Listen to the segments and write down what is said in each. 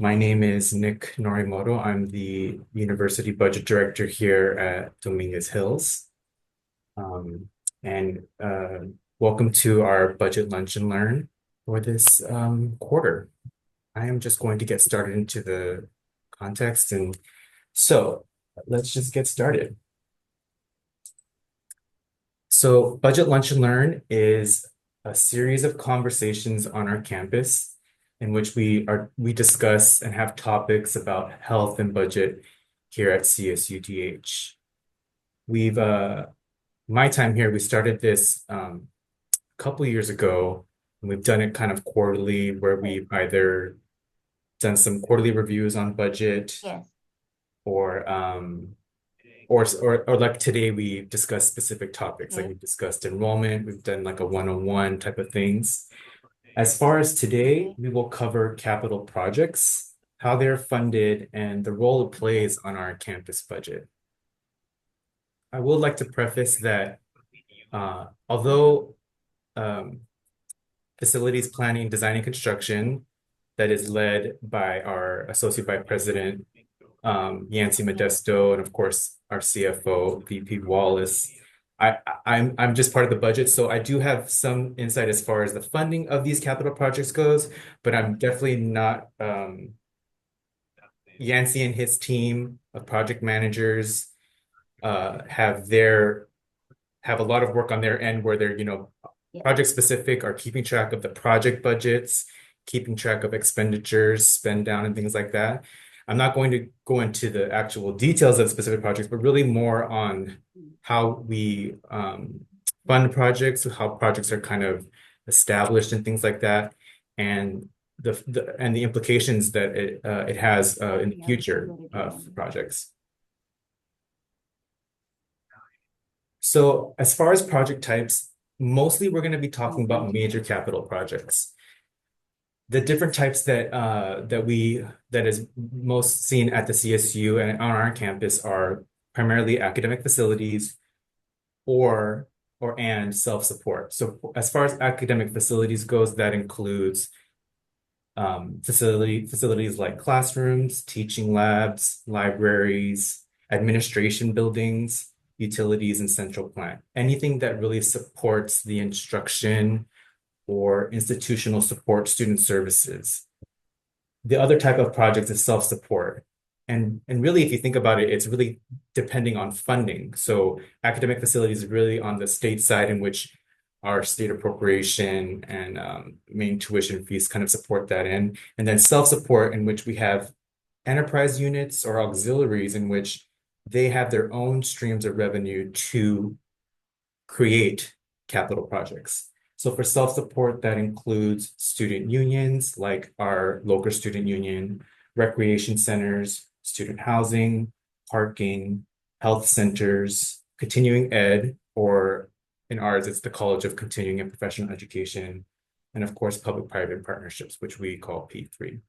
My name is Nick Norimoto. I'm the University Budget Director here at Dominguez Hills. Um, and welcome to our Budget Lunch and Learn for this quarter. I am just going to get started into the context. And so let's just get started. So Budget Lunch and Learn is a series of conversations on our campus in which we discuss and have topics about health and budget here at CSUDH. We've my time here, we started this a couple years ago, and we've done it kind of quarterly, where we've either done some quarterly reviews on budget Yes. or or like today we discussed specific topics, like Okay. we discussed enrollment, we've done like a one-on-one type of things. As far as today, we will cover capital projects, how they're funded, and the role it plays on our campus budget. I would like to preface that although um, facilities planning, design, and construction that is led by our Associate Vice President, Yancy Modesto, and of course our CFO, VP Wallace. I'm just part of the budget, so I do have some insight as far as the funding of these capital projects goes, but I'm definitely not Yancy and his team of project managers have have a lot of work on their end where they're, Yeah. project specific, are keeping track of the project budgets, keeping track of expenditures, spend down, and things like that. I'm not going to go into the actual details of specific projects, but really more on how we fund projects, how projects are kind of established and things like that, and the implications that it has in the future of projects. So as far as project types, mostly we're going to be talking about major capital projects. The different types that is most seen at the CSU and on our campus are primarily academic facilities and self-support. So as far as academic facilities goes, that includes facilities like classrooms, teaching labs, libraries, administration buildings, utilities, and central plant. Anything that really supports the instruction or institutional support student services. The other type of project is self-support. And really, if you think about it, it's really depending on funding. So academic facilities is really on the state side, in which our state appropriation and main tuition fees kind of support that in. And then self-support, in which we have enterprise units or auxiliaries, in which they have their own streams of revenue to create capital projects. So for self-support, that includes student unions, like our local student union, recreation centers, student housing, parking, health centers, continuing ed, or in ours, it's the College of Continuing and Professional Education, and of course, public-private partnerships, which we call P3.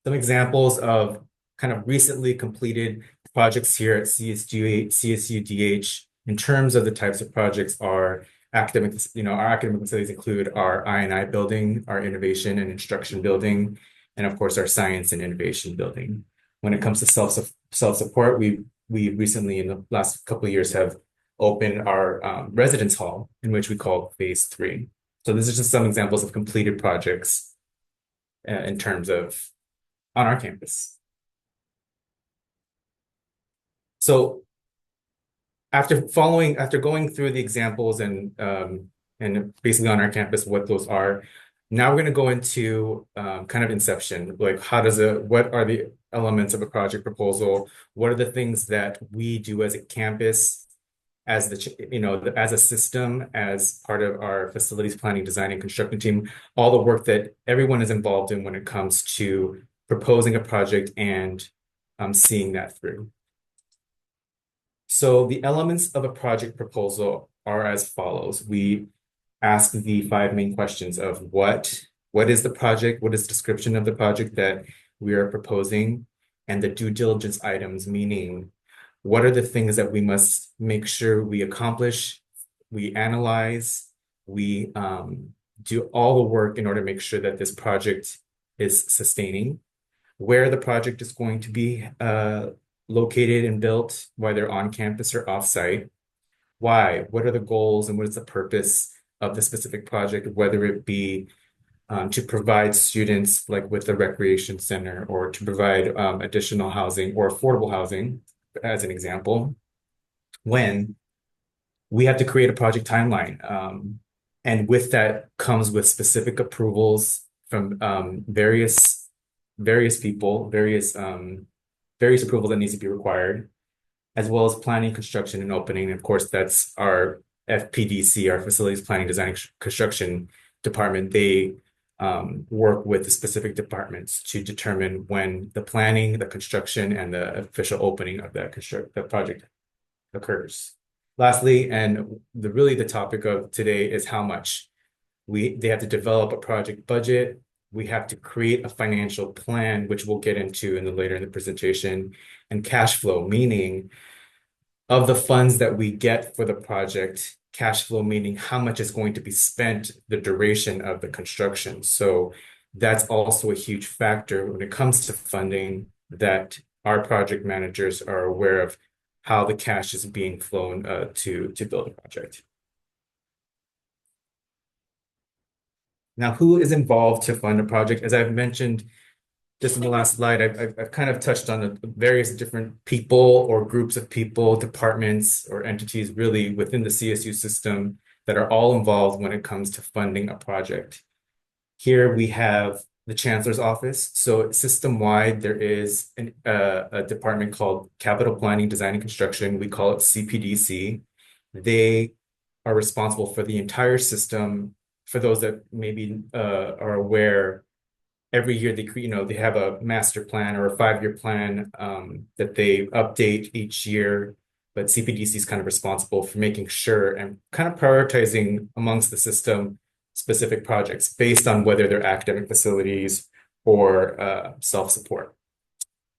Some examples of kind of recently completed projects here at CSUDH in terms of the types of projects are academic, our academic facilities include our I&I building, our innovation and instruction building, and of course our science and innovation building. When it comes to self-support, we recently in the last couple of years have opened our residence hall, in which we call phase 3. So this is just some examples of completed projects in terms of on our campus. So after going through the examples and basically on our campus what those are, now we're going to go into kind of inception, like what are the elements of a project proposal? What are the things that we do as a campus, as as a system, as part of our facilities planning, design, and construction team, all the work that everyone is involved in when it comes to proposing a project and seeing that through. So the elements of a project proposal are as follows. We ask the 5 main questions of what is the project, what is the description of the project that we are proposing, and the due diligence items, meaning what are the things that we must make sure we accomplish, we analyze, we do all the work in order to make sure that this project is sustaining, where the project is going to be located and built, whether on campus or off-site, why, what are the goals, and what is the purpose of the specific project, whether it be to provide students like with the recreation center or to provide additional housing or affordable housing, as an example, when we have to create a project timeline. And with that comes with specific approvals from various people, various approvals that needs to be required, as well as planning, construction, and opening. And of course, that's our FPDC, our Facilities Planning, Design, Construction Department. They work with the specific departments to determine when the planning, the construction, and the official opening of the project occurs. Lastly, and really the topic of today is how much. They have to develop a project budget. We have to create a financial plan, which we'll get into later in the presentation, and cash flow, meaning of the funds that we get for the project, cash flow meaning how much is going to be spent the duration of the construction. So that's also a huge factor when it comes to funding, that our project managers are aware of how the cash is being flown to build a project. Now, who is involved to fund a project? As I've mentioned just in the last slide, I've kind of touched on the various different people or groups of people, departments or entities really within the CSU system that are all involved when it comes to funding a project. Here we have the Chancellor's Office. So system-wide, there is a department called Capital Planning, Design, and Construction. We call it CPDC. They are responsible for the entire system. For those that maybe are aware, every year they have a master plan or a 5-year plan that they update each year. But CPDC is kind of responsible for making sure and kind of prioritizing amongst the system specific projects based on whether they're academic facilities or self-support.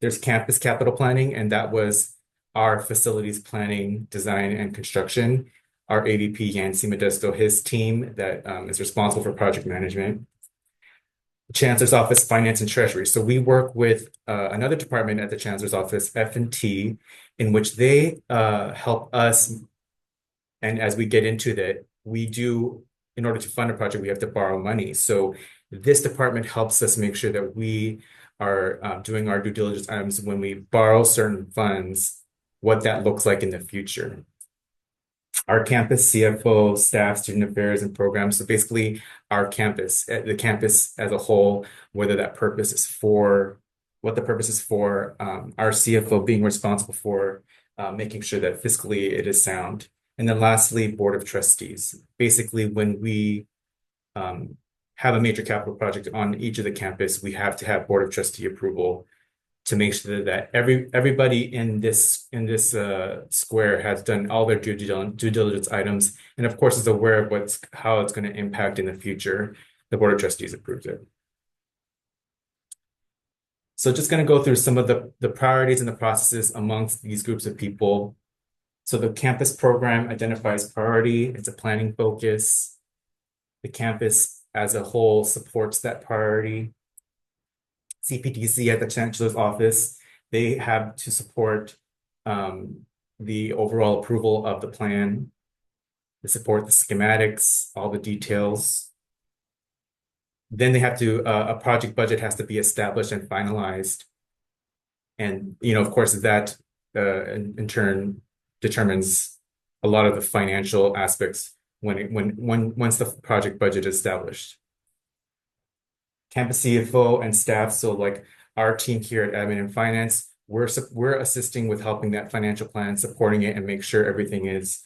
There's campus capital planning, and that was our facilities planning, design, and construction. Our AVP, Yancy Modesto, his team that is responsible for project management. The Chancellor's Office, Finance and Treasury. So we work with another department at the Chancellor's Office, F&T, in which they help us. And as we get into that, we do, in order to fund a project, we have to borrow money. So this department helps us make sure that we are doing our due diligence items when we borrow certain funds, what that looks like in the future. Our campus CFO, staff, student affairs, and programs. So basically our campus, the campus as a whole, whether that purpose is for, what the purpose is for, our CFO being responsible for making sure that fiscally it is sound. And then lastly, Board of Trustees. Basically, when we have a major capital project on each of the campus, we have to have Board of Trustee approval to make sure that everybody in this square has done all their due diligence items, and of course is aware of how it's going to impact in the future. The Board of Trustees approves it. So just going to go through some of the priorities and the processes amongst these groups of people. So the campus program identifies priority. It's a planning focus. The campus as a whole supports that priority. CPDC at the Chancellor's Office, they have to support the overall approval of the plan. They support the schematics, all the details. Then they have to, a project budget has to be established and finalized. And, of course, that in turn determines a lot of the financial aspects once the project budget is established. Campus CFO and staff, so like our team here at Admin and Finance, we're assisting with helping that financial plan, supporting it, and make sure everything is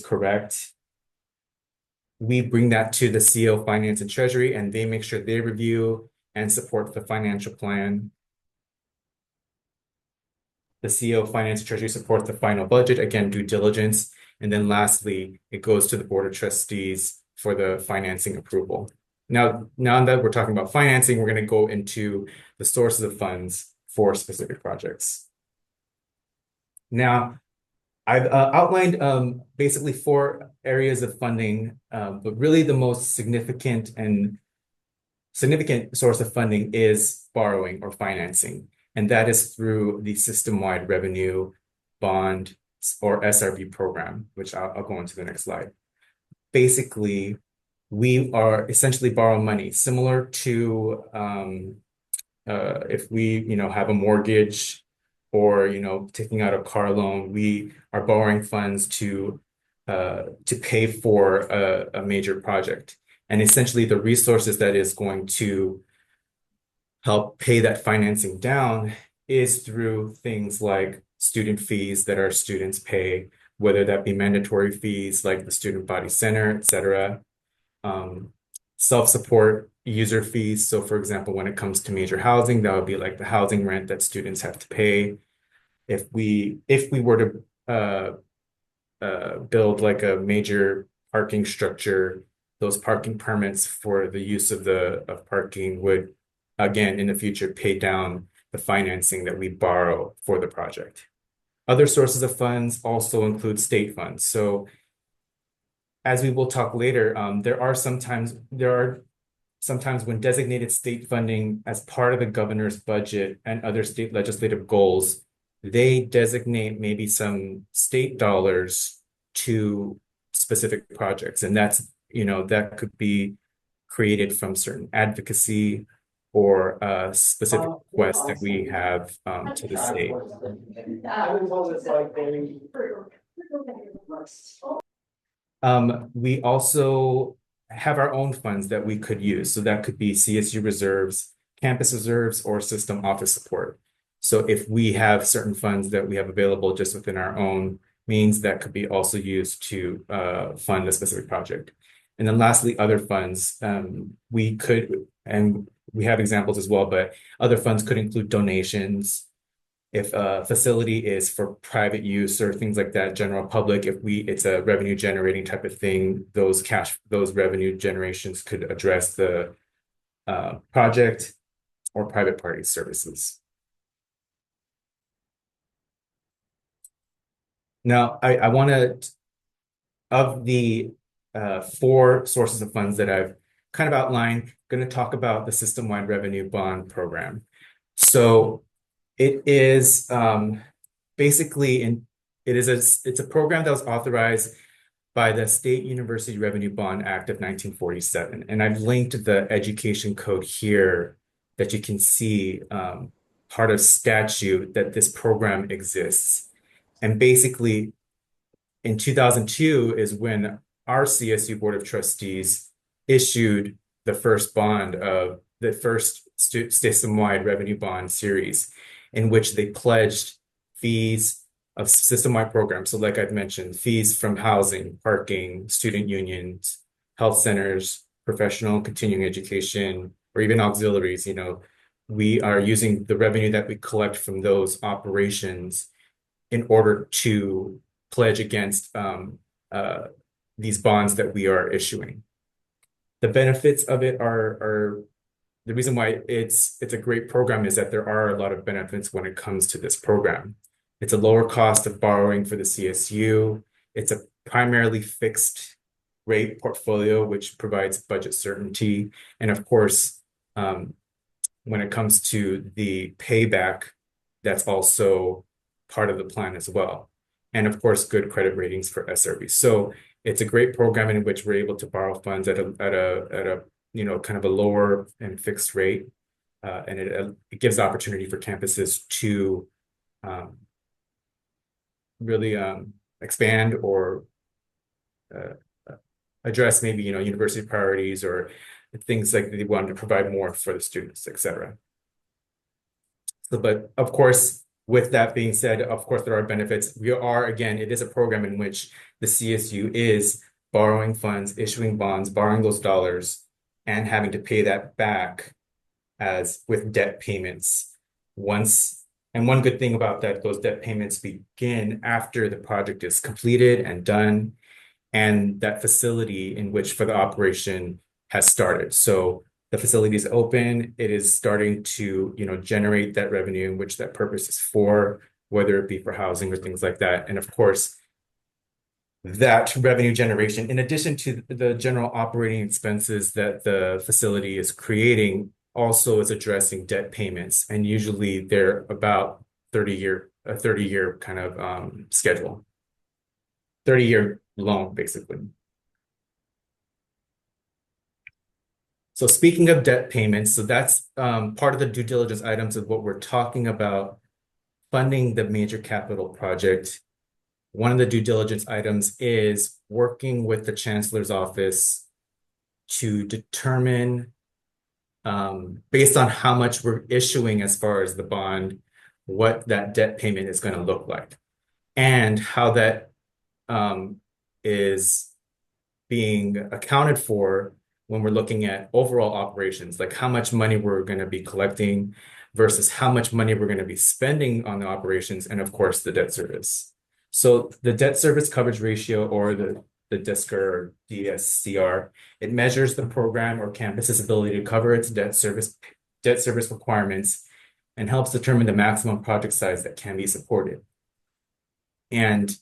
correct. We bring that to the CO, Finance and Treasury, and they make sure they review and support the financial plan. The CO, Finance and Treasury support the final budget, again, due diligence. And then lastly, it goes to the Board of Trustees for the financing approval. Now that we're talking about financing, we're going to go into the sources of funds for specific projects. Now, I've outlined basically four areas of funding, but really the most significant source of funding is borrowing or financing, and that is through the System-Wide Revenue Bond or SRB program, which I'll go on to the next slide. Basically, we are essentially borrowing money similar to if we, have a mortgage or, taking out a car loan, we are borrowing funds to pay for a major project. And essentially the resources that is going to help pay that financing down is through things like student fees that our students pay, whether that be mandatory fees like the Student Body Center, et cetera. Self-support user fees. So for example, when it comes to major housing, that would be like the housing rent that students have to pay. If we were to build like a major parking structure, those parking permits for the use of parking would, again, in the future, pay down the financing that we borrow for the project. Other sources of funds also include state funds. So as we will talk later, there are sometimes when designated state funding as part of the governor's budget and other state legislative goals, they designate maybe some state dollars to specific projects. And that could be created from certain advocacy or specific requests that we have to the state. We also have our own funds that we could use. So that could be CSU reserves, campus reserves, or system office support. So if we have certain funds that we have available just within our own means, that could be also used to fund a specific project. And then lastly, other funds, we could, and we have examples as well, but other funds could include donations. If a facility is for private use or things like that, general public, it's a revenue generating type of thing, those revenue generations could address the project or private party services. Now, I want to, of the four sources of funds that I've kind of outlined, going to talk about the System-Wide Revenue Bond Program. So it is basically it's a program that was authorized by the State University Revenue Bond Act of 1947. And I've linked the education code here that you can see part of statute that this program exists. And basically, in 2002 is when our CSU Board of Trustees issued the first bond of the first system-wide revenue bond series, in which they pledged fees of system-wide programs. So like I've mentioned, fees from housing, parking, student unions, health centers, professional continuing education, or even auxiliaries. We are using the revenue that we collect from those operations in order to pledge against these bonds that we are issuing. The benefits of it are the reason why it's a great program is that there are a lot of benefits when it comes to this program. It's a lower cost of borrowing for the CSU. It's a primarily fixed rate portfolio, which provides budget certainty. And of course, when it comes to the payback, that's also part of the plan as well. And of course, good credit ratings for SRB. So it's a great program in which we're able to borrow funds at a kind of a lower and fixed rate. And it gives opportunity for campuses to really expand or address maybe, university priorities or things like they want to provide more for the students, et cetera. So, but of course, with that being said, of course, there are benefits. It is a program in which the CSU is borrowing funds, issuing bonds, borrowing those dollars, and having to pay that back as with debt payments. And one good thing about that, those debt payments begin after the project is completed and done, and that facility in which for the operation has started. So the facility is open, it is starting to, generate that revenue in which that purpose is for, whether it be for housing or things like that. And of course, that revenue generation, in addition to the general operating expenses that the facility is creating, also is addressing debt payments. And usually they're about 30-year kind of schedule, 30-year loan, basically. So speaking of debt payments, so that's part of the due diligence items of what we're talking about funding the major capital project. One of the due diligence items is working with the chancellor's office to determine, based on how much we're issuing as far as the bond, what that debt payment is going to look like and how that is being accounted for when we're looking at overall operations, like how much money we're going to be collecting versus how much money we're going to be spending on the operations, and of course, the debt service. So the debt service coverage ratio, or the DSCR or DSCR, it measures the program or campus's ability to cover its debt service requirements and helps determine the maximum project size that can be supported. And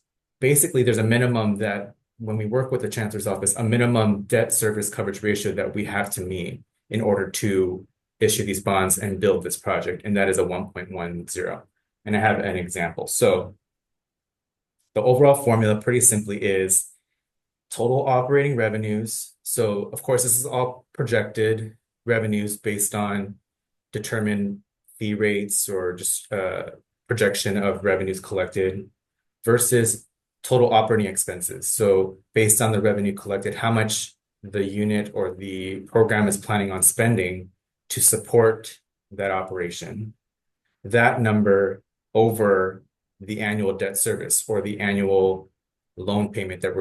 basically, there's a minimum that when we work with the chancellor's office, a minimum debt service coverage ratio that we have to meet in order to issue these bonds and build this project, and that is a 1.10. And I have an example. So the overall formula pretty simply is total operating revenues. So of course, this is all projected revenues based on determined fee rates or just projection of revenues collected versus total operating expenses. So based on the revenue collected, how much the unit or the program is planning on spending to support that operation. That number over the annual debt service or the annual loan payment that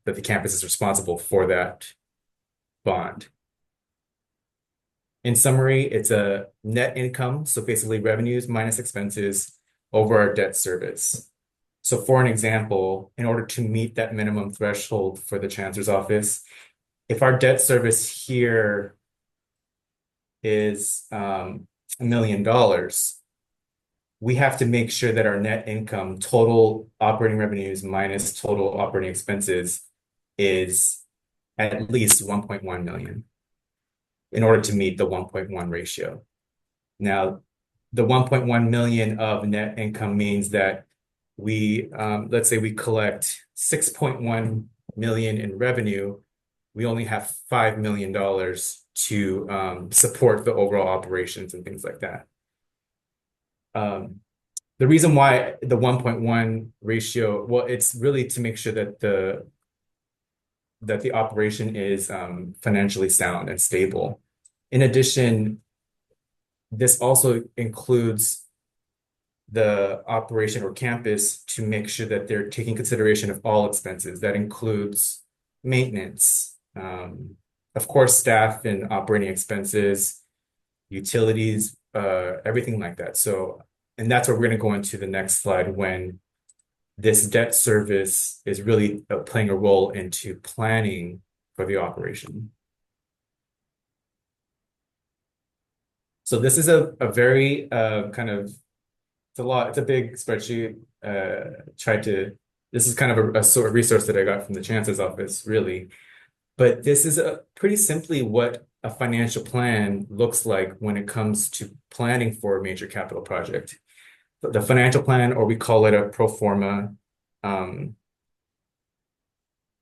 the campus is responsible for that bond. In summary, it's a net income, so basically revenues minus expenses over our debt service. So for an example, in order to meet that minimum threshold for the chancellor's office, if our debt service here is $1 million, we have to make sure that our net income, total operating revenues minus total operating expenses, is at least 1.1 million in order to meet the 1.1 ratio. Now, the 1.1 million of net income means that let's say we collect 6.1 million in revenue, we only have $5 million to support the overall operations and things like that. The reason why the 1.1 ratio, well, it's really to make sure that the operation is financially sound and stable. In addition, this also includes the operation or campus to make sure that they're taking consideration of all expenses. That includes maintenance, of course, staff and operating expenses, utilities, everything like that. So, and that's what we're going to go into the next slide when this debt service is really playing a role into planning for the operation. So this is a very it's a big spreadsheet. This is kind of a sort of resource that I got from the chancellor's office, really. But this is pretty simply what a financial plan looks like when it comes to planning for a major capital project. The financial plan, or we call it a pro forma,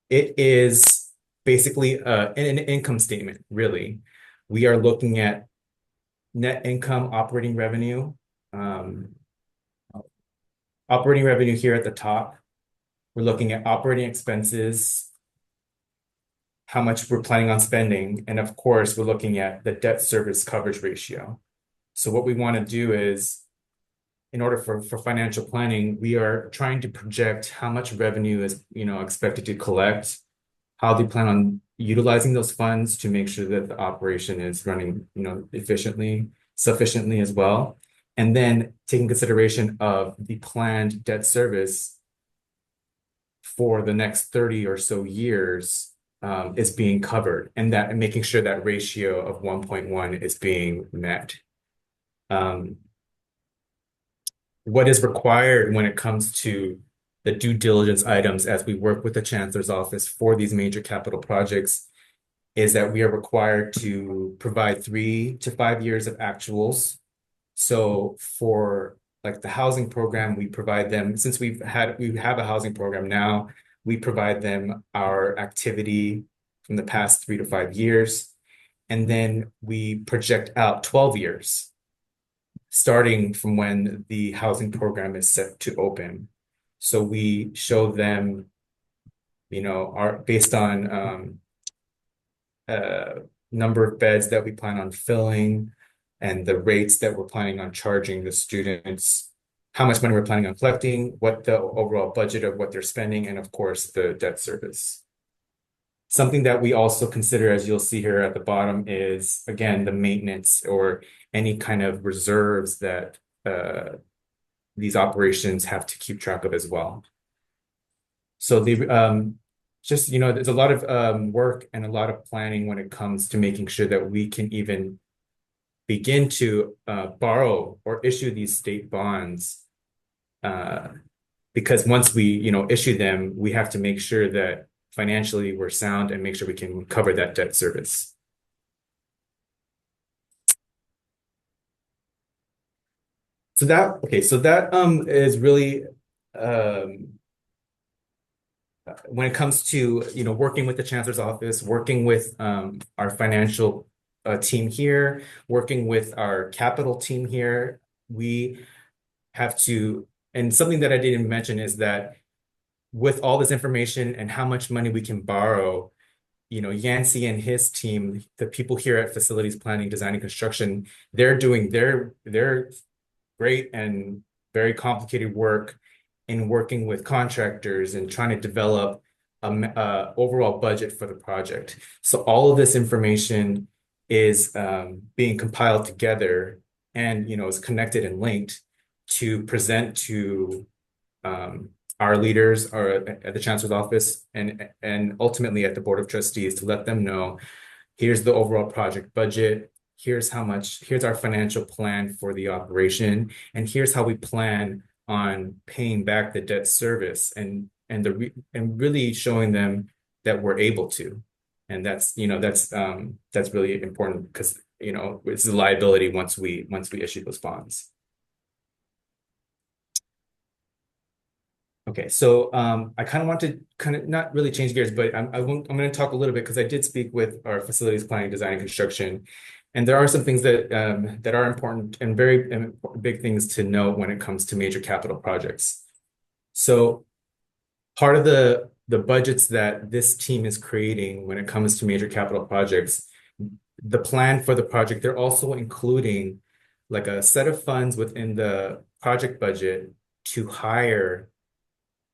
it is basically an income statement, really. We are looking at net income, operating revenue here at the top. We're looking at operating expenses, how much we're planning on spending, and of course, we're looking at the debt service coverage ratio. So what we want to do is, in order for financial planning, we are trying to project how much revenue is expected to collect, how they plan on utilizing those funds to make sure that the operation is running efficiently, sufficiently as well. And then taking consideration of the planned debt service for the next 30 or so years is being covered, and making sure that ratio of 1.1 is being met. What is required when it comes to the due diligence items as we work with the chancellor's office for these major capital projects is that we are required to provide 3 to 5 years of actuals. So for like the housing program, we provide them, since we have a housing program now, we provide them our activity from the past 3 to 5 years. And then we project out 12 years, starting from when the housing program is set to open. So we show them, our based on number of beds that we plan on filling and the rates that we're planning on charging the students, how much money we're planning on collecting, what the overall budget of what they're spending, and of course, the debt service. Something that we also consider, as you'll see here at the bottom, is again the maintenance or any kind of reserves that these operations have to keep track of as well. So there's a lot of work and a lot of planning when it comes to making sure that we can even begin to borrow or issue these state bonds. Because once we, issue them, we have to make sure that financially we're sound and make sure we can cover that debt service. So that is really when it comes to working with the chancellor's office, working with our financial team here, working with our capital team here, we have to, and something that I didn't mention is that with all this information and how much money we can borrow, Yancey and his team, the people here at Facilities Planning, Design, and Construction, they're doing their great and very complicated work in working with contractors and trying to develop a overall budget for the project. So all of this information is being compiled together and is connected and linked to present to our leaders at the chancellor's office and ultimately at the board of trustees to let them know, here's the overall project budget, here's our financial plan for the operation, and here's how we plan on paying back the debt service and really showing them that we're able to. And that's really important because it's a liability once we issue those bonds. Okay, so I kind of want to not really change gears, but I'm going to talk a little bit because I did speak with our facilities planning, design, and construction, and there are some things that are important and very big things to know when it comes to major capital projects. So part of the budgets that this team is creating when it comes to major capital projects, the plan for the project, they're also including like a set of funds within the project budget to hire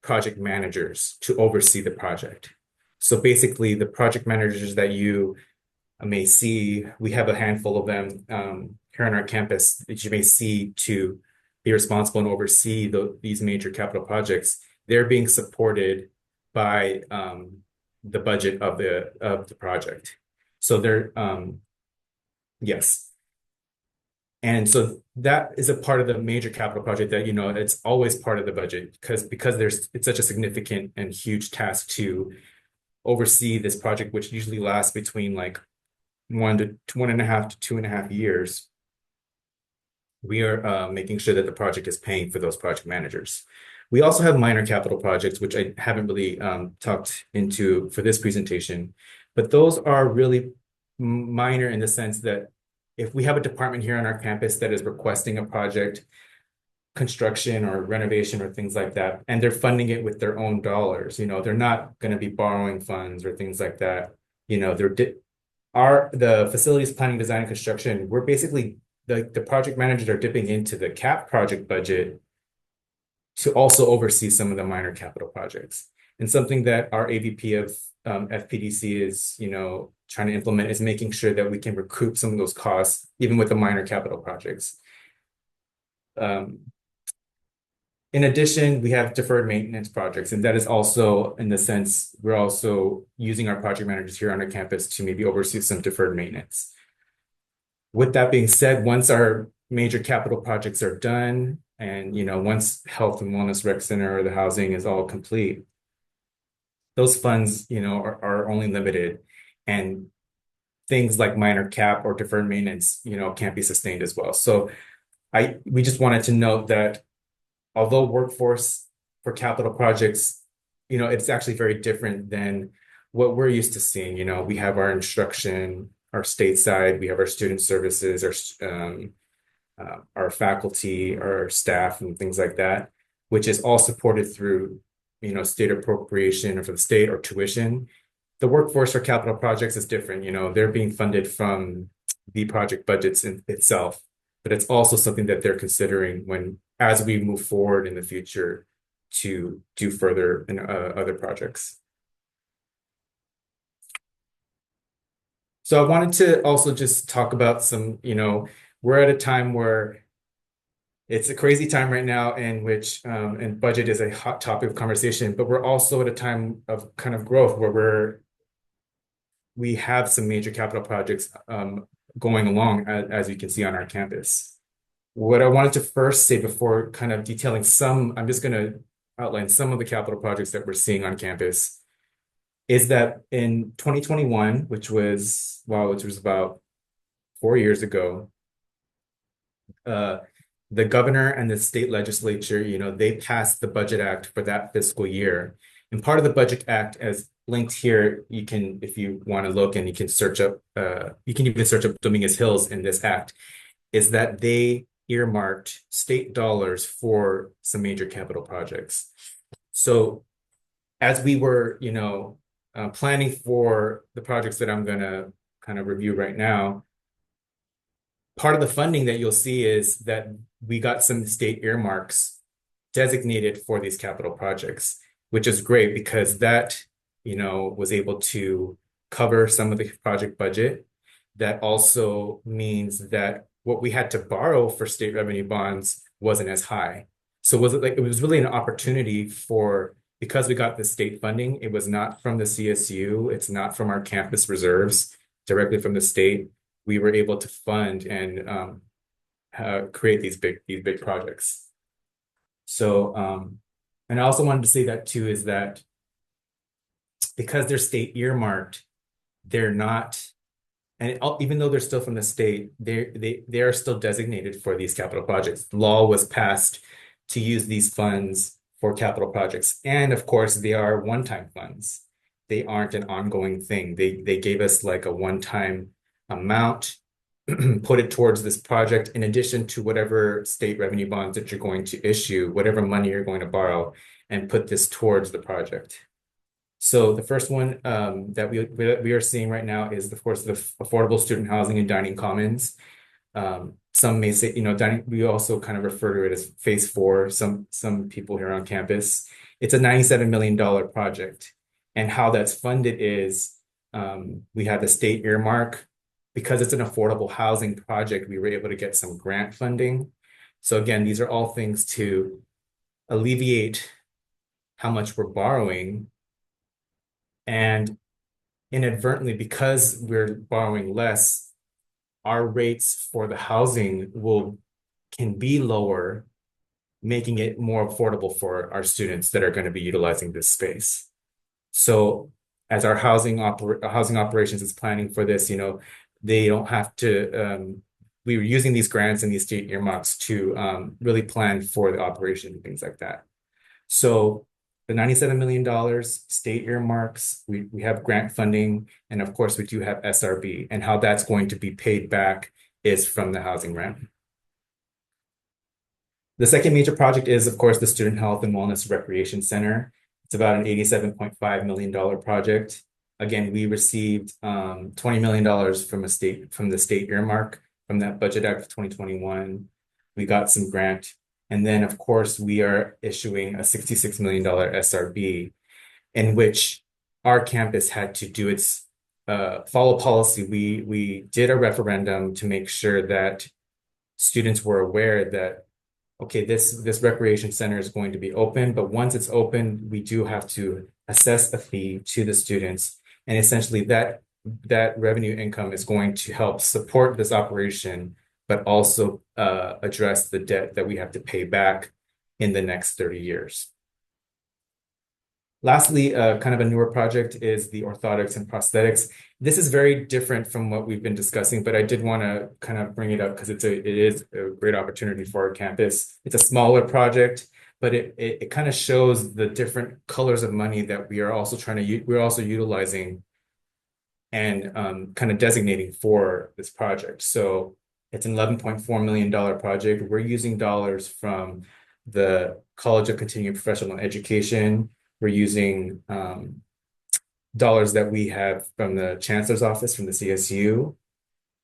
project managers to oversee the project. So basically, the project managers that you may see, we have a handful of them here on our campus that you may see to be responsible and oversee these major capital projects. They're being supported by the budget of the project. So they're yes. And so that is a part of the major capital project that, it's always part of the budget because it's such a significant and huge task to oversee this project, which usually lasts between like 1.5 to 2.5 years. We are making sure that the project is paying for those project managers. We also have minor capital projects, which I haven't really talked into for this presentation, but those are really minor in the sense that if we have a department here on our campus that is requesting a project, construction or renovation or things like that, and they're funding it with their own dollars, they're not going to be borrowing funds or things like that. The facilities planning, design, and construction, we're basically the project managers are dipping into the CAP project budget to also oversee some of the minor capital projects. And something that our AVP of FPDC is, trying to implement is making sure that we can recoup some of those costs, even with the minor capital projects. In addition, we have deferred maintenance projects, and that is also, in the sense, we're also using our project managers here on our campus to maybe oversee some deferred maintenance. With that being said, once our major capital projects are done, And, once Health and Wellness Rec Center or the housing is all complete, those funds, are only limited. And things like minor cap or deferred maintenance, can't be sustained as well. So we just wanted to note that although workforce for capital projects, it's actually very different than what we're used to seeing. We have our instruction, our stateside, we have our student services, our faculty, our staff, and things like that, which is all supported through, state appropriation or for the state or tuition. The workforce for capital projects is different. They're being funded from the project budgets in itself, but it's also something that they're considering as we move forward in the future to do further in other projects. So I wanted to also just talk about we're at a time where it's a crazy time right now in which and budget is a hot topic of conversation, but we're also at a time of kind of growth where we have some major capital projects going along, as you can see on our campus. What I wanted to first say before kind of detailing I'm just going to outline some of the capital projects that we're seeing on campus, is that in 2021, which was about 4 years ago, the governor and the state legislature, they passed the Budget Act for that fiscal year. And part of the Budget Act, as linked here, you can, if you want to look, and you can even search up Dominguez Hills in this act, is that they earmarked state dollars for some major capital projects. So as we were, planning for the projects that I'm going to kind of review right now, part of the funding that you'll see is that we got some state earmarks designated for these capital projects, which is great because that, was able to cover some of the project budget. That also means that what we had to borrow for state revenue bonds wasn't as high. So it was really an opportunity because we got the state funding, it was not from the CSU, it's not from our campus reserves, directly from the state. We were able to fund and create these big projects. So, and I also wanted to say that too, is that because they're state earmarked, they're not, and even though they're still from the state, they are still designated for these capital projects. The law was passed to use these funds for capital projects. And of course, they are one-time funds. They aren't an ongoing thing. They gave us like a one-time amount, put it towards this project in addition to whatever state revenue bonds that you're going to issue, whatever money you're going to borrow, and put this towards the project. So the first one that we are seeing right now is, of course, the affordable student housing and dining commons. Some may say, dining, we also kind of refer to it as phase 4, some people here on campus. It's a $97 million project. And how that's funded is we have the state earmark. Because it's an affordable housing project, we were able to get some grant funding. So again, these are all things to alleviate how much we're borrowing. And inadvertently, because we're borrowing less, our rates for the housing can be lower, making it more affordable for our students that are going to be utilizing this space. So as our housing operations is planning for this, they don't have to, we were using these grants and these state earmarks to really plan for the operation and things like that. So the $97 million state earmarks, we have grant funding, and of course we do have SRB, and how that's going to be paid back is from the housing rent. The second major project is, of course, the Student Health and Wellness Recreation Center. It's about an $87.5 million project. Again, we received $20 million from the state earmark from that Budget Act of 2021. We got some grant. And then, of course, we are issuing a $66 million SRB in which our campus had to do its follow policy. We did a referendum to make sure that students were aware that, okay, this recreation center is going to be open, but once it's open, we do have to assess a fee to the students. And essentially that revenue income is going to help support this operation but also address the debt that we have to pay back in the next 30 years. Lastly, kind of a newer project is the orthotics and prosthetics. This is very different from what we've been discussing, but I did want to kind of bring it up because it is a great opportunity for our campus. It's a smaller project, but it kind of shows the different colors of money that we are also we're also utilizing and kind of designating for this project. So it's an $11.4 million project. We're using dollars from the College of Continuing Professional Education. We're using dollars that we have from the Chancellor's Office, from the CSU.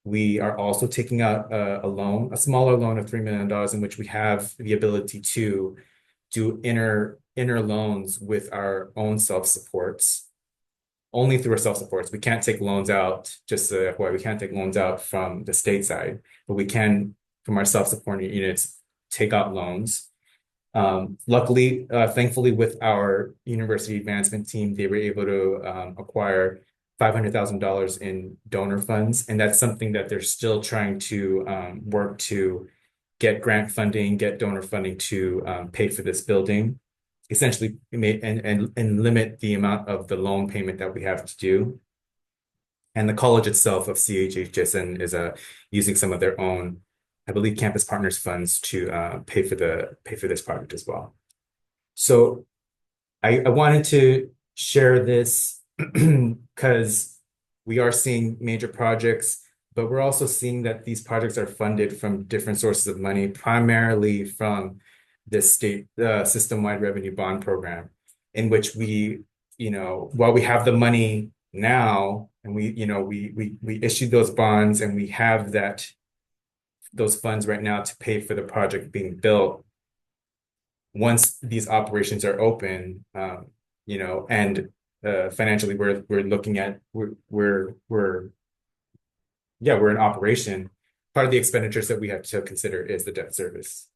We are also taking out a loan, a smaller loan of $3 million, in which we have the ability to do inner loans with our own self-supports, only through our self-supports. We can't take loans out, just FYI, we can't take loans out from the state side, but we can, from our self-supporting units, take out loans. Luckily, thankfully, with our university advancement team, they were able to acquire $500,000 in donor funds. And that's something that they're still trying to work to get grant funding, get donor funding to pay for this building, essentially, and limit the amount of the loan payment that we have to do. And the college itself of CHHSN is using some of their own, I believe, Campus Partners funds to pay for this project as well. So I wanted to share this because we are seeing major projects, but we're also seeing that these projects are funded from different sources of money, primarily from the state system-wide revenue bond program, in which we, while we have the money now, and we issued those bonds and we have those funds right now to pay for the project being built. Once these operations are open, and financially we're looking at we're in operation. Part of the expenditures that we have to consider is the debt service.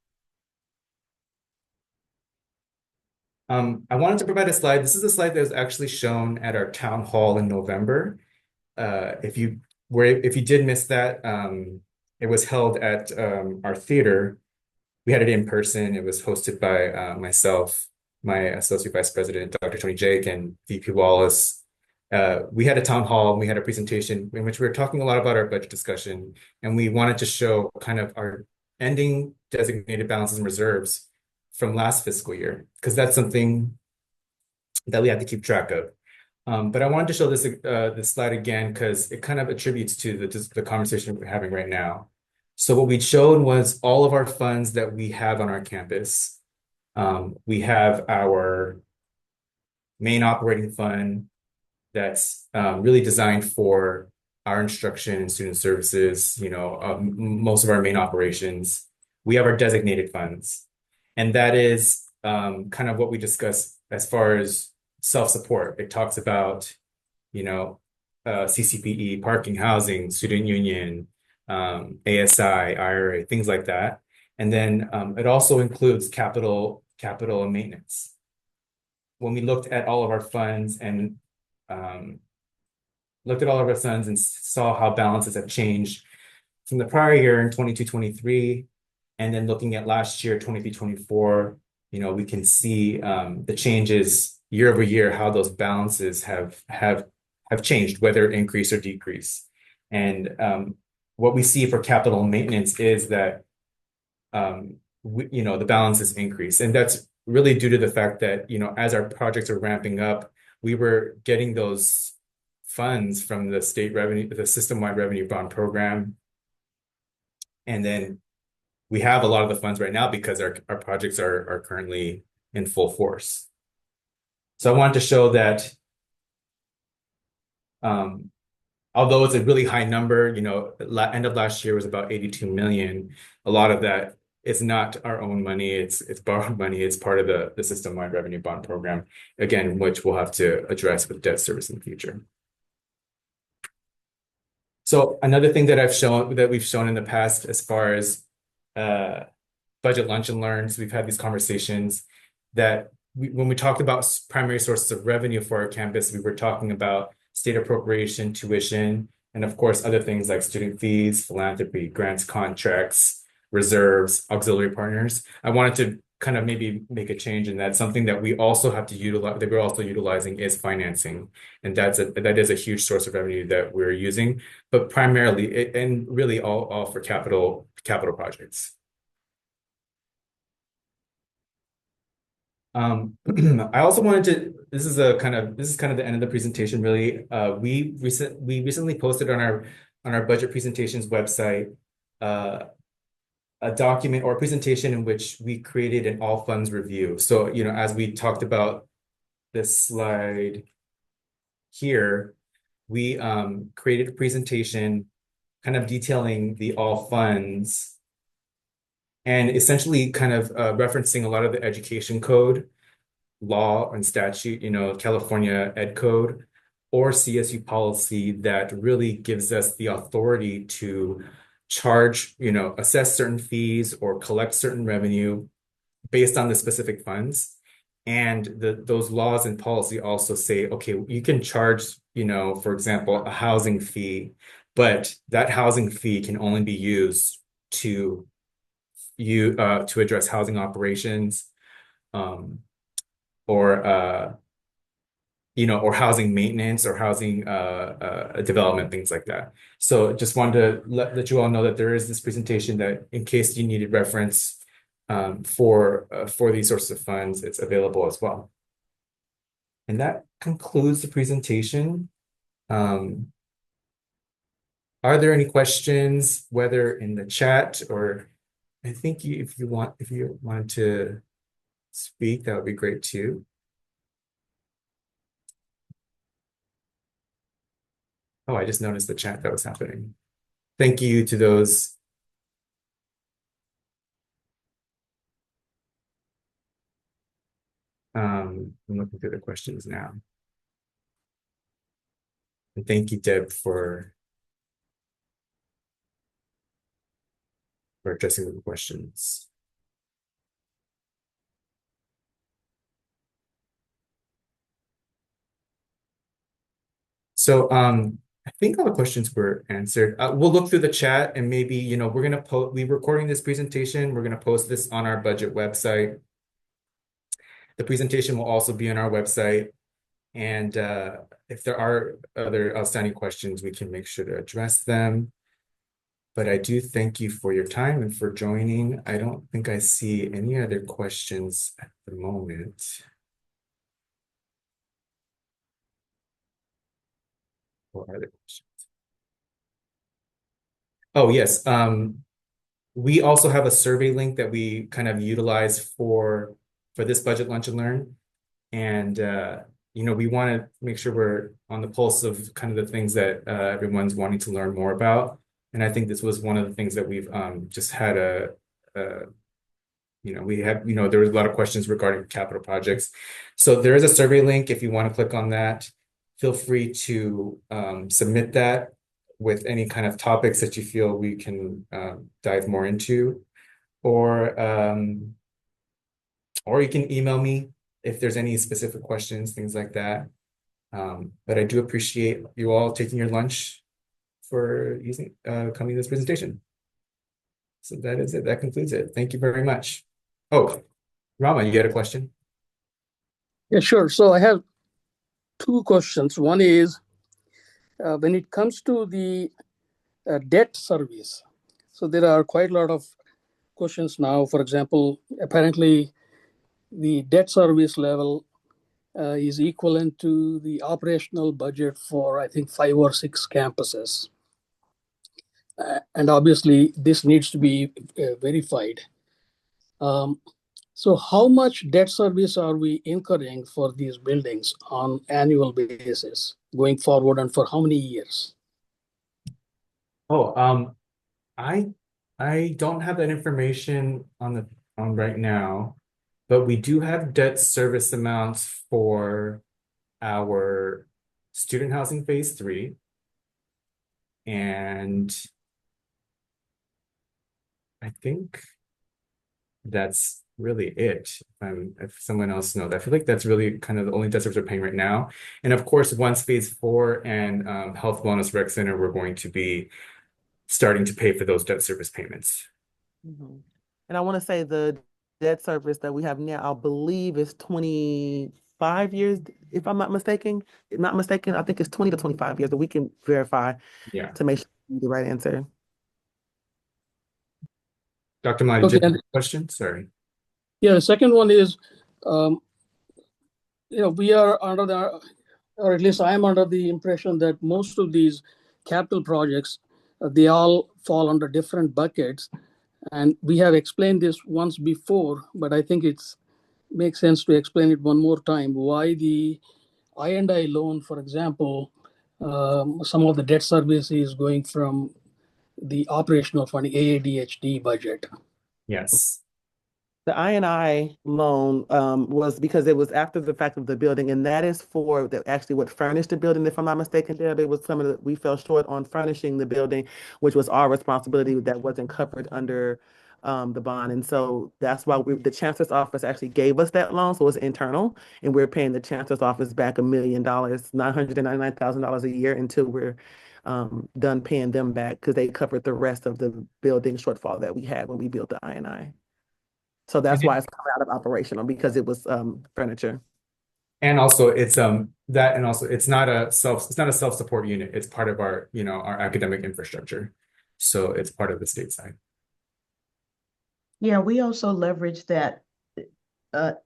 I wanted to provide a slide. This is a slide that was actually shown at our town hall in November. If you did miss that, it was held at our theater. We had it in person. It was hosted by myself, my Associate Vice President, Dr. Tony Jake, and VP Wallace. We had a town hall and we had a presentation in which we were talking a lot about our budget discussion, and we wanted to show kind of our ending designated balances and reserves from last fiscal year, because that's something that we have to keep track of. But I wanted to show this slide again because it kind of attributes to the conversation we're having right now. So what we showed was all of our funds that we have on our campus. We have our main operating fund that's really designed for our instruction and student services, most of our main operations. We have our designated funds. And that is kind of what we discussed as far as self-support. It talks about, CCPE, parking, housing, student union, ASI, IRA, things like that. And then it also includes capital and maintenance. When we looked at all of our funds and saw how balances have changed from the prior year in 22-23, and then looking at last year, 23-24, we can see the changes year over year, how those balances have changed, whether increase or decrease. And what we see for capital and maintenance is that the balances increase, and that's really due to the fact that as our projects are ramping up, we were getting those funds from the state revenue, the system-wide revenue bond program, and then we have a lot of the funds right now because our projects are currently in full force. So I wanted to show that although it's a really high number, end of last year was about 82 million. A lot of that is not our own money. It's borrowed money. It's part of the system-wide revenue bond program, again, which we'll have to address with debt service in the future. So another thing that we've shown in the past as far as budget lunch and learns, we've had these conversations that when we talked about primary sources of revenue for our campus, we were talking about state appropriation, tuition, And of course, other things like student fees, philanthropy, grants, contracts, reserves, auxiliary partners. I wanted to kind of maybe make a change in that. Something that we also have to utilize, that we're also utilizing is financing. And that is a huge source of revenue that we're using, but primarily and really all for capital projects. I also wanted to, this is kind of the end of the presentation, really. We recently posted on our budget presentations website, uh, a document or a presentation in which we created an all funds review. So, as we talked about this slide here, we created a presentation kind of detailing the all funds and essentially kind of referencing a lot of the education code, law and statute, California Ed Code or CSU policy that really gives us the authority to charge, assess certain fees or collect certain revenue based on the specific funds. And those laws and policy also say, okay, you can charge, for example, a housing fee, but that housing fee can only be used to to address housing operations, um, or or housing maintenance or housing development, things like that. So just wanted to let you all know that there is this presentation that in case you needed reference for these sorts of funds, it's available as well. And that concludes the presentation. Are there any questions, whether in the chat or I think if you wanted to speak, that would be great too. Oh, I just noticed the chat that was happening. Thank you to those. I'm looking through the questions now. And thank you, Deb, for addressing the questions. So I think all the questions were answered. We'll look through the chat and maybe, we're recording this presentation. We're going to post this on our budget website. The presentation will also be on our website. And if there are other outstanding questions, we can make sure to address them. But I do thank you for your time and for joining. I don't think I see any other questions at the moment. Or other questions? Oh, yes. We also have a survey link that we kind of utilize for this budget lunch and learn. And we want to make sure we're on the pulse of kind of the things that everyone's wanting to learn more about. And I think this was one of the things that we've just had there was a lot of questions regarding capital projects. So there is a survey link if you want to click on that. Feel free to submit that with any kind of topics that you feel we can dive more into, or you can email me if there's any specific questions, things like that. But I do appreciate you all taking your lunch for coming to this presentation. So that is it. That concludes it. Thank you very much. Oh, Rama, you had a question? Yeah, sure. So I have two questions. One is when it comes to the debt service, so there are quite a lot of questions now. For example, apparently the debt service level is equivalent to the operational budget for, I think, 5 or 6 campuses. And obviously, this needs to be verified. So how much debt service are we incurring for these buildings on annual basis going forward, and for how many years? Oh, I don't have that information on right now, but we do have debt service amounts for our student housing phase 3, and I think that's really it. If someone else knows, I feel like that's really kind of the only debt service we're paying right now. And of course, once phase four and Health Wellness Rec Center, we're going to be starting to pay for those debt service payments. Mhm. And I want to say the debt service that we have now, I believe is 25 years, if I'm not mistaken. Not mistaken, I think it's 20 to 25 years, but we can verify Yeah. to make sure we get the right answer. Dr. Maladi, did Okay, you have and a question? Sorry. yeah, the second one is, um, we are under the, or at least I'm under the impression that most of these capital projects, they all fall under different buckets. And we have explained this once before, but I think it's makes sense to explain it one more time. Why the I&I loan, for example, some of the debt service is going from the operational fund, AADHD budget. Yes. The I&I loan was because it was after the fact of the building, and that is for actually what furnished the building, if I'm not mistaken, Deb. It was we fell short on furnishing the building, which was our responsibility that wasn't covered under the bond. And so that's why the chancellor's office actually gave us that loan. So it's internal, and we're paying the chancellor's office back $1 million, $999,000 a year until we're done paying them back because they covered the rest of the building shortfall that we had when we built the I&I. So that's why it's come out of operational because it was furniture. And also it's that and also it's not a self-support unit. It's part of our, our academic infrastructure. So it's part of the state side. Yeah, we also leverage that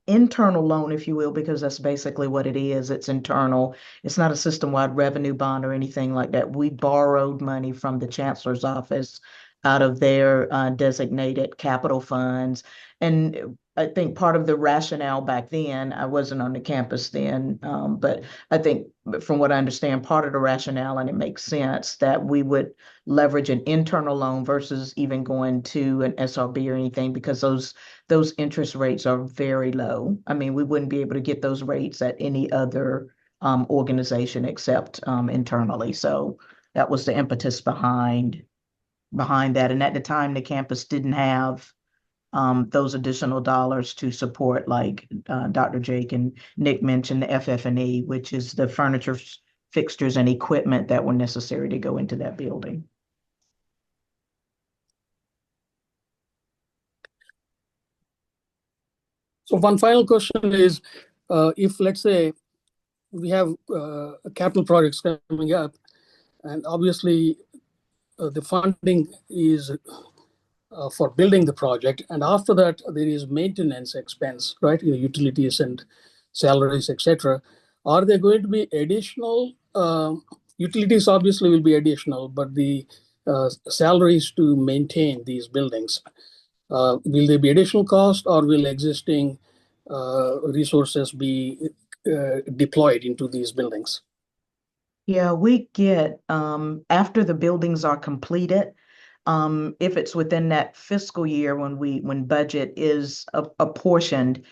internal loan, if you will, because that's basically what it is. It's internal. It's not a system-wide revenue bond or anything like that. We borrowed money from the chancellor's office out of their designated capital funds. And I think part of the rationale back then, I wasn't on the campus then, but I think from what I understand, part of the rationale, and it makes sense, that we would leverage an internal loan versus even going to an SRB or anything, because those interest rates are very low. I mean, we wouldn't be able to get those rates at any other organization except internally. So that was the impetus behind that. And at the time, the campus didn't have those additional dollars to support, like Dr. Jake and Nick mentioned, the FF&E, which is the furniture, fixtures, and equipment that were necessary to go into that building. So one final question is, if let's say we have capital projects coming up, and obviously the funding is for building the project, and after that there is maintenance expense, right? Utilities and salaries, etc. Are there going to be additional utilities? Obviously, will be additional, but the salaries to maintain these buildings, will there be additional cost, or will existing resources be deployed into these buildings? Yeah, we get, after the buildings are completed, if it's within that fiscal year when budget is apportioned,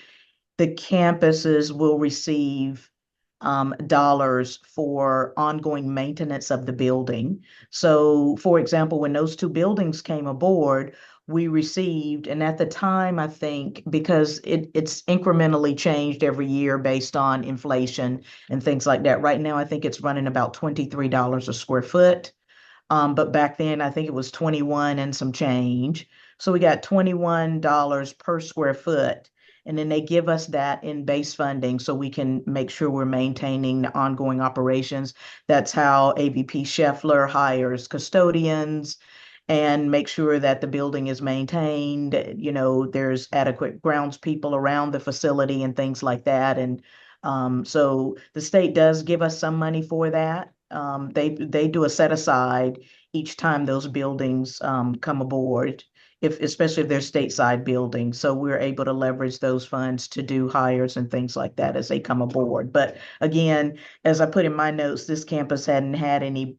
the campuses will receive dollars for ongoing maintenance of the building. So, for example, when those two buildings came aboard, we received, and at the time, I think, because it's incrementally changed every year based on inflation and things like that. Right now, I think it's running about $23 a square foot. But back then, I think it was 21 and some change. So we got $21 per square foot. And then they give us that in base funding so we can make sure we're maintaining the ongoing operations. That's how AVP Scheffler hires custodians and make sure that the building is maintained. There's adequate grounds people around the facility and things like that. And so the state does give us some money for that. They do a set aside each time those buildings come aboard, especially if they're stateside buildings. So we're able to leverage those funds to do hires and things like that as they come aboard. But again, as I put in my notes, this campus hadn't had any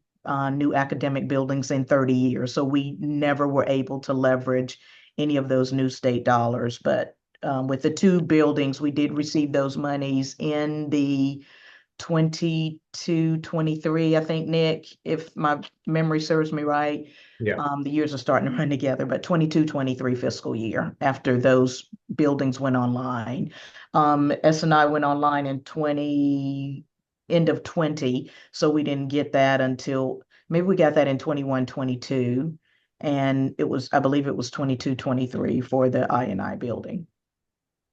new academic buildings in 30 years. So we never were able to leverage any of those new state dollars. But with the two buildings, we did receive those monies in the 22, 23, I think, Nick, if my memory serves me right. Yeah. The years are starting to run together, but 22, 23 fiscal year after those buildings went online. S&I went online in end of 20, so we didn't get that until maybe we got that in 21, 22. And I believe it was 22, 23 for the I&I building.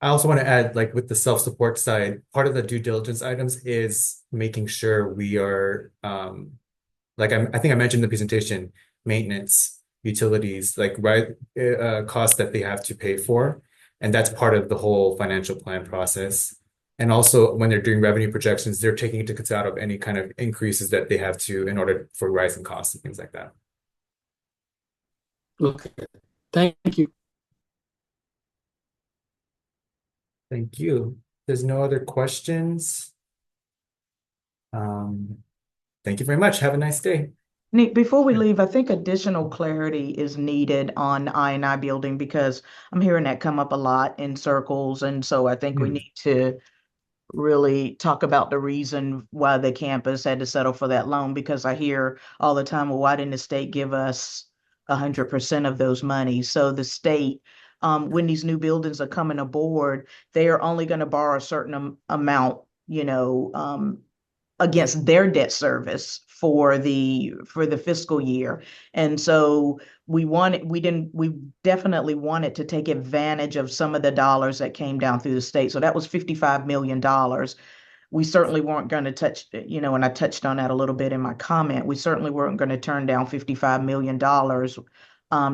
I also want to add, like with the self-support side, part of the due diligence items is making sure we are, like I think I mentioned in the presentation, maintenance, utilities, like costs that they have to pay for, and that's part of the whole financial plan process. And also, when they're doing revenue projections, they're taking into account of any kind of increases that they have to in order for rising costs and things like that. Okay, thank you. Thank you. There's no other questions. Thank you very much. Have a nice day. Nick, before we Yeah. leave, I think additional clarity is needed on I&I building because I'm hearing that come up a lot in circles. And so I think we Hmm. need to really talk about the reason why the campus had to settle for that loan, because I hear all the time, well, why didn't the state give us 100% of those monies? So the state, when these new buildings are coming aboard, they are only going to borrow a certain amount, against their debt service for the fiscal year. And so we definitely wanted to take advantage of some of the dollars that came down through the state. So that was $55 million. We certainly weren't going to touch, and I touched on that a little bit in my comment. We certainly weren't going to turn down $55 million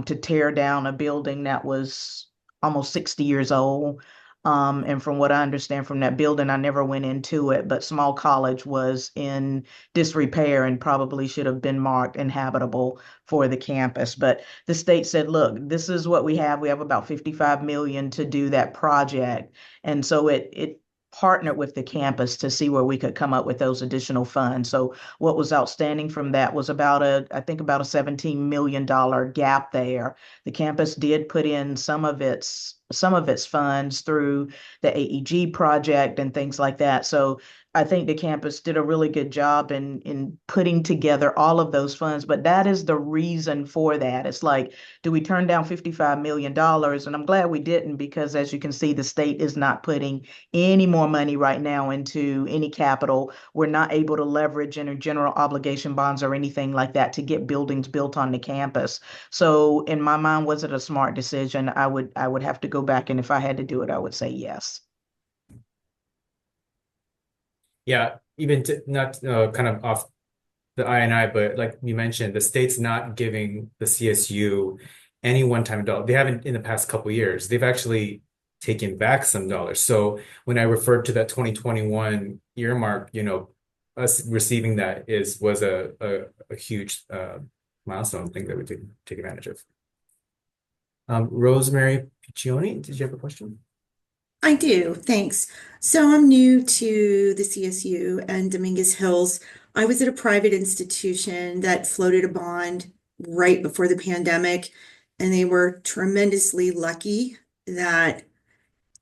to tear down a building that was almost 60 years old. And from what I understand from that building, I never went into it, but Small College was in disrepair and probably should have been marked inhabitable for the campus. But the state said, look, this is what we have. We have about 55 million to do that project. And so it partnered with the campus to see where we could come up with those additional funds. So what was outstanding from that was I think about a $17 million gap there. The campus did put in some of its funds through the AEG project and things like that. So I think the campus did a really good job in putting together all of those funds, but that is the reason for that. It's like, do we turn down $55 million? And I'm glad we didn't, because as you can see, the state is not putting any more money right now into any capital. We're not able to leverage any general obligation bonds or anything like that to get buildings built on the campus. So in my mind, was it a smart decision? I would have to go back, and if I had to do it, I would say yes. Yeah, even to not kind of off the I&I, but like you mentioned, the state's not giving the CSU any one-time dollar. They haven't in the past couple of years. They've actually taken back some dollars. So when I referred to that 2021 earmark, us receiving that was a huge milestone thing that we did take advantage of. Rosemary Piccioni, did you have a question? I do, thanks. So I'm new to the CSU and Dominguez Hills. I was at a private institution that floated a bond right before the pandemic, and they were tremendously lucky that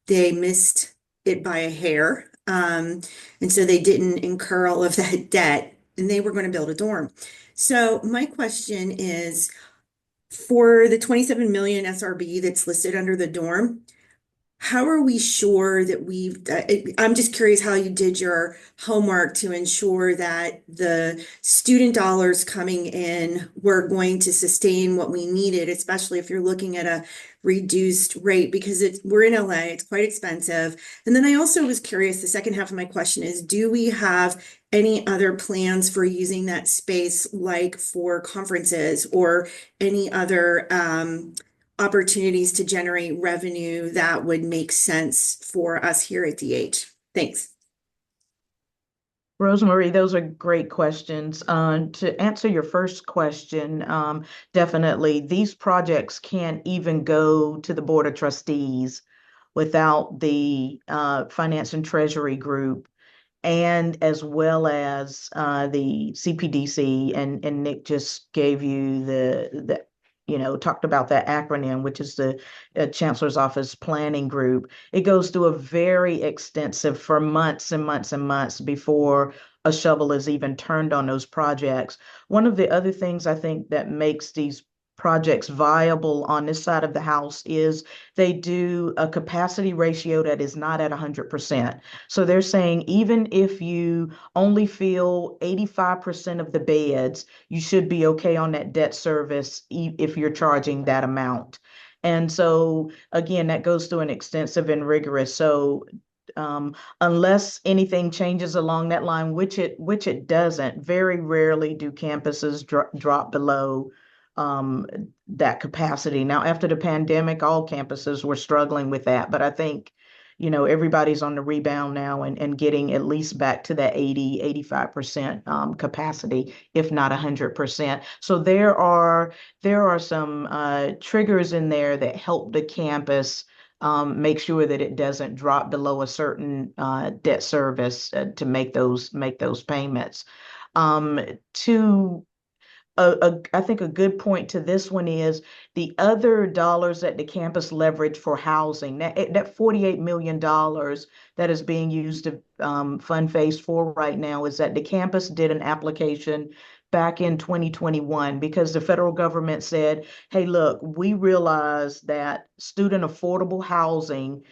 they missed it by a hair. And so they didn't incur all of that debt, and they were going to build a dorm. So my question is, for the 27 million SRB that's listed under the dorm, how are we sure that I'm just curious how you did your homework to ensure that the student dollars coming in were going to sustain what we needed, especially if you're looking at a reduced rate, because we're in LA, it's quite expensive. And then I also was curious, the second half of my question is, do we have any other plans for using that space, like for conferences or any other opportunities to generate revenue that would make sense for us here at DH? Thanks. Rosemary, those are great questions. To answer your first question, definitely these projects can't even go to the Board of Trustees without the Finance and Treasury group, and as well as the CPDC, and Nick just gave you talked about that acronym, which is the Chancellor's Office Planning Group. It goes through a very extensive for months and months and months before a shovel is even turned on those projects. One of the other things I think that makes these projects viable on this side of the house is they do a capacity ratio that is not at 100%. So they're saying even if you only fill 85% of the beds, you should be okay on that debt service if you're charging that amount. And so again, that goes through an extensive and rigorous. So unless anything changes along that line, which it doesn't, very rarely do campuses drop below that capacity. Now, after the pandemic, all campuses were struggling with that, but I think, everybody's on the rebound now and getting at least back to that 85% capacity, if not 100%. So there are some triggers in there that help the campus make sure that it doesn't drop below a certain debt service to make those payments. I think a good point to this one is the other dollars that the campus leverage for housing, that $48 million that is being used to fund phase 4 right now, is that the campus did an application back in 2021 because the federal government said, hey, look, we realize that student affordable housing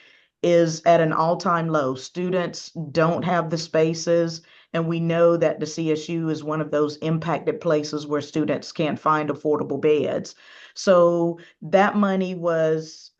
is at an all-time low. Students don't have the spaces, and we know that the CSU is one of those impacted places where students can't find affordable beds. So that money was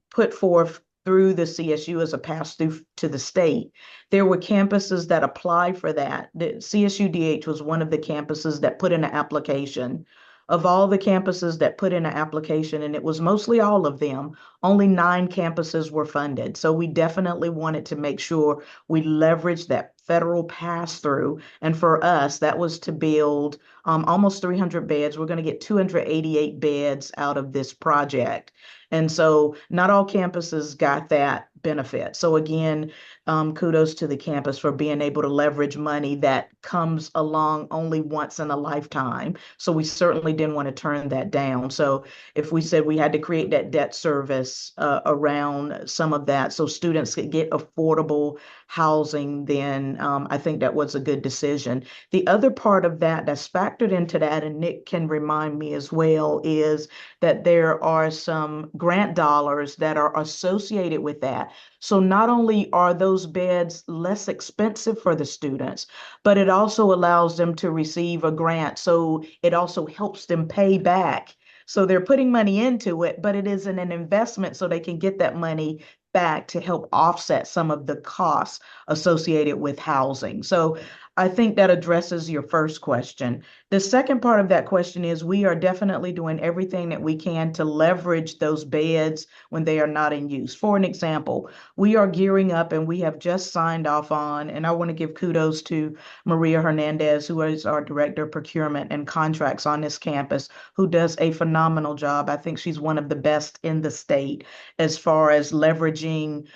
put forth through the CSU as a pass-through to the state. There were campuses that applied for that. The CSU DH was one of the campuses that put in an application. Of all the campuses that put in an application, and it was mostly all of them, only 9 campuses were funded. So we definitely wanted to make sure we leveraged that federal pass-through. And for us, that was to build almost 300 beds. We're going to get 288 beds out of this project. And so not all campuses got that benefit. So again, kudos to the campus for being able to leverage money that comes along only once in a lifetime. So we certainly didn't want to turn that down. So if we said we had to create that debt service around some of that so students could get affordable housing, then I think that was a good decision. The other part of that that's factored into that, and Nick can remind me as well, is that there are some grant dollars that are associated with that. So not only are those beds less expensive for the students, but it also allows them to receive a grant. So it also helps them pay back. So they're putting money into it, but it isn't an investment, so they can get that money back to help offset some of the costs associated with housing. So I think that addresses your first question. The second part of that question is we are definitely doing everything that we can to leverage those beds when they are not in use. For an example, we are gearing up and we have just signed off on, and I want to give kudos to Maria Hernandez, who is our Director of Procurement and Contracts on this campus, who does a phenomenal job. I think she's one of the best in the state as far as leveraging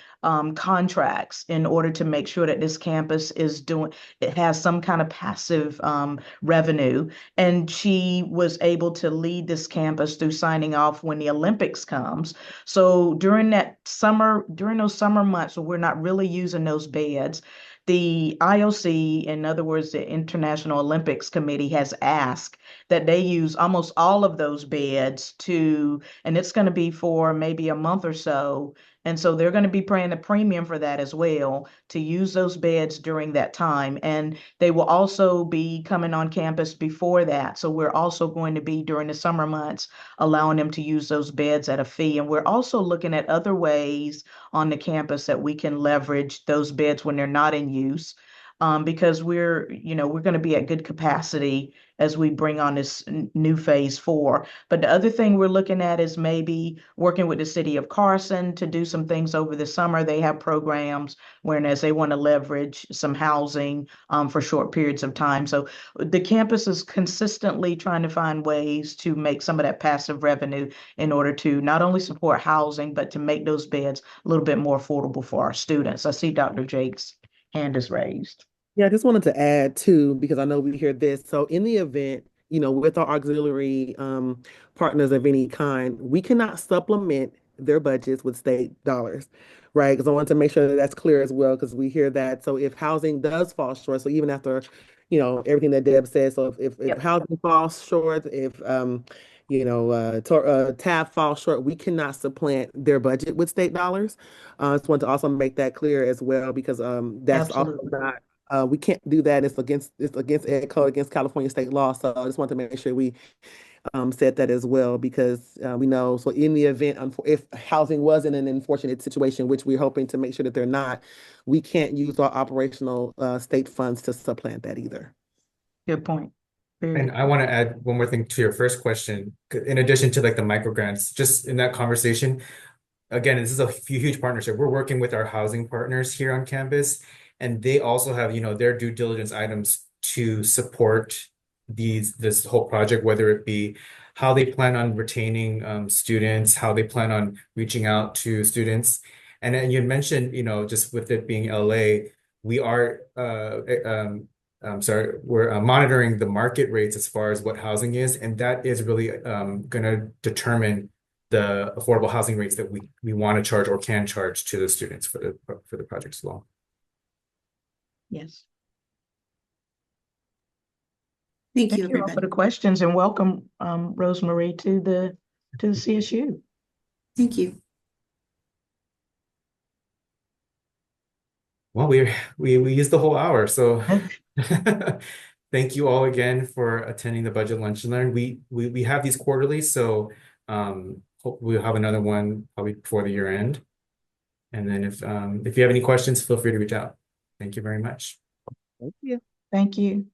contracts in order to make sure that this campus it has some kind of passive revenue. And she was able to lead this campus through signing off when the Olympics comes. So during those summer months where we're not really using those beds, the IOC, in other words, the International Olympics Committee, has asked that they use almost all of those beds and it's going to be for maybe a month or so. And so they're going to be paying a premium for that as well, to use those beds during that time. And they will also be coming on campus before that. So we're also going to be, during the summer months, allowing them to use those beds at a fee. And we're also looking at other ways on the campus that we can leverage those beds when they're not in use. Because we're going to be at good capacity as we bring on this new phase 4. But the other thing we're looking at is maybe working with the city of Carson to do some things over the summer. They have programs whereas they want to leverage some housing for short periods of time. So the campus is consistently trying to find ways to make some of that passive revenue in order to not only support housing, but to make those beds a little bit more affordable for our students. I see Dr. Jake's hand is raised. Yeah, I just wanted to add too, because I know we hear this. So in the event, with our auxiliary partners of any kind, we cannot supplement their budgets with state dollars, right? Because I want to make sure that that's clear as well, because we hear that. So if housing does fall short, so even after, everything that Deb said, so if Yep. housing falls short, if TAB falls short, we cannot supplant their budget with state dollars. I just want to also make that clear as well, because that's also Absolutely. not, we can't do that. It's against ed code, against California state law. So I just want to make sure we said that as well, because we know, so in the event, if housing was in an unfortunate situation, which we're hoping to make sure that they're not, we can't use our operational state funds to supplant that either. Good point. Very And good. I want to add one more thing to your first question. In addition to like the micro grants, just in that conversation, again, this is a huge partnership. We're working with our housing partners here on campus, and they also have, their due diligence items to support this whole project, whether it be how they plan on retaining students, how they plan on reaching out to students. And then you mentioned, just with it being LA, we are we're monitoring the market rates as far as what housing is, and that is really going to determine the affordable housing rates that we want to charge or can charge to the students for the project as well. Yes. Thank you, Thank you all for everybody. the questions, and welcome, Rosemarie, to the CSU. Thank you. Well, we used the whole hour, so thank you all again for attending the budget lunch and learn. We have these quarterly, so hope we'll have another one probably before the year end. And then if you have any questions, feel free to reach out. Thank you very much. Thank you. Thank you.